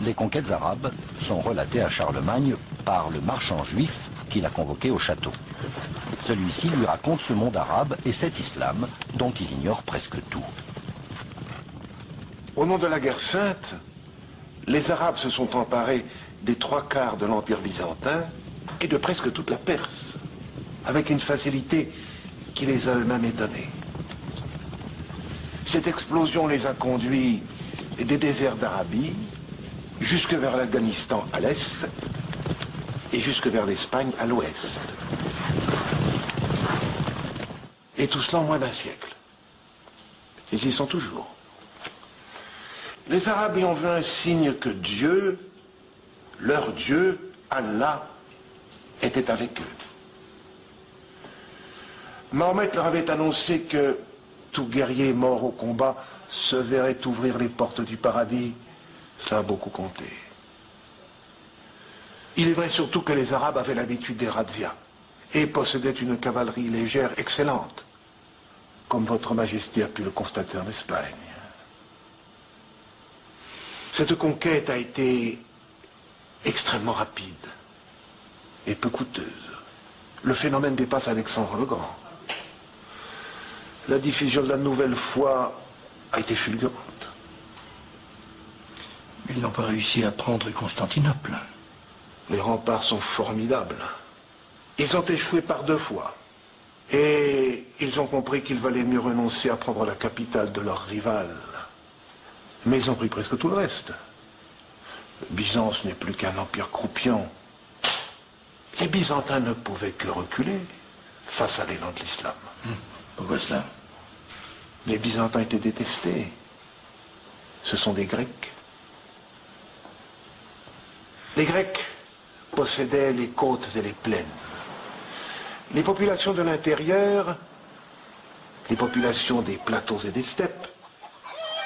Les conquêtes arabes sont relatées à Charlemagne par le marchand juif qui l'a convoqué au château. Celui-ci lui raconte ce monde arabe et cet islam dont il ignore presque tout. Au nom de la guerre sainte, les Arabes se sont emparés des 3/4 de l'Empire byzantin et de presque toute la Perse, avec une facilité qui les a eux-mêmes étonnés. Cette explosion les a conduits des déserts d'Arabie jusque vers l'Afghanistan à l'est et jusque vers l'Espagne à l'ouest. Et tout cela en moins d'1 siècle. Ils y sont toujours. Les Arabes y ont vu un signe que Dieu, leur Dieu, Allah, était avec eux. Mahomet leur avait annoncé que tout guerrier mort au combat se verrait ouvrir les portes du paradis. Cela a beaucoup compté. Il est vrai surtout que les Arabes avaient l'habitude des razzias et possédaient une cavalerie légère excellente, comme votre Majesté a pu le constater en Espagne. Cette conquête a été extrêmement rapide et peu coûteuse. Le phénomène dépasse Alexandre le Grand. La diffusion de la nouvelle foi a été fulgurante. Ils n'ont pas réussi à prendre Constantinople. Les remparts sont formidables. Ils ont échoué par 2 fois. Et ils ont compris qu'il valait mieux renoncer à prendre la capitale de leur rival. Mais ils ont pris presque tout le reste. Byzance n'est plus qu'un empire croupion. Les Byzantins ne pouvaient que reculer face à l'élan de l'islam. Pourquoi cela? Les Byzantins étaient détestés. Ce sont des Grecs. Les Grecs possédaient les côtes et les plaines. Les populations de l'intérieur, les populations des plateaux et des steppes,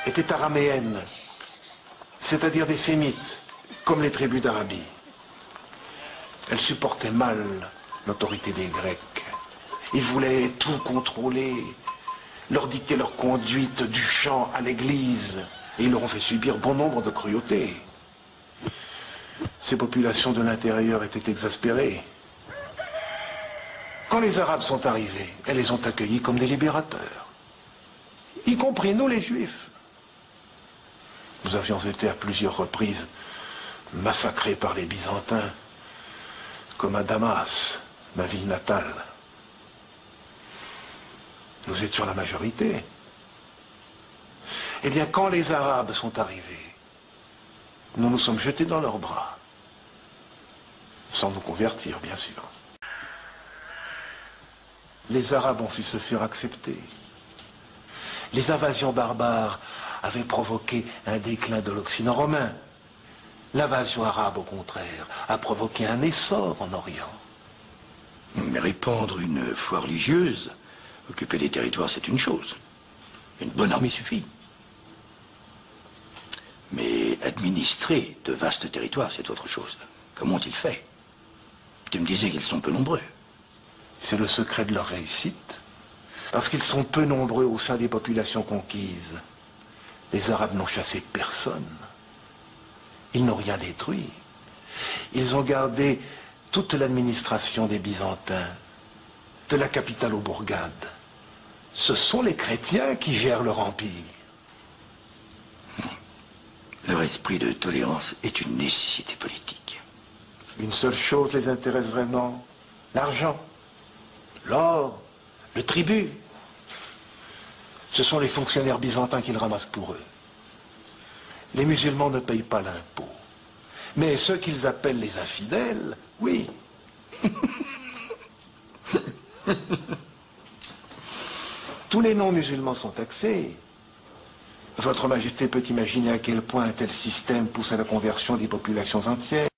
étaient araméennes, c'est-à-dire des sémites, comme les tribus d'Arabie. Elles supportaient mal l'autorité des Grecs. Ils voulaient tout contrôler, leur dicter leur conduite du champ à l'église, et ils leur ont fait subir bon nombre de cruautés. Ces populations de l'intérieur étaient exaspérées. Quand les Arabes sont arrivés, elles les ont accueillis comme des libérateurs, y compris nous les Juifs. Nous avions été à plusieurs reprises massacrés par les Byzantins, comme à Damas, ma ville natale. Nous étions la majorité. Eh bien, quand les Arabes sont arrivés, nous nous sommes jetés dans leurs bras, sans nous convertir, bien sûr. Les Arabes ont su se faire accepter. Les invasions barbares avaient provoqué un déclin de l'Occident romain. L'invasion arabe, au contraire, a provoqué un essor en Orient. Mais répandre une foi religieuse, occuper des territoires, c'est une chose. Une bonne armée suffit. Mais administrer de vastes territoires, c'est autre chose. Comment ont-ils fait? Tu me disais qu'ils sont peu nombreux. C'est le secret de leur réussite. Parce qu'ils sont peu nombreux au sein des populations conquises. Les Arabes n'ont chassé personne. Ils n'ont rien détruit. Ils ont gardé toute l'administration des Byzantins, de la capitale aux bourgades. Ce sont les chrétiens qui gèrent leur empire. Leur esprit de tolérance est une nécessité politique. Une seule chose les intéresse vraiment, l'argent, l'or, le tribut. Ce sont les fonctionnaires byzantins qui le ramassent pour eux. Les musulmans ne payent pas l'impôt. Mais ceux qu'ils appellent les infidèles, oui. Tous les non-musulmans sont taxés. Votre Majesté peut imaginer à quel point un tel système pousse à la conversion des populations entières.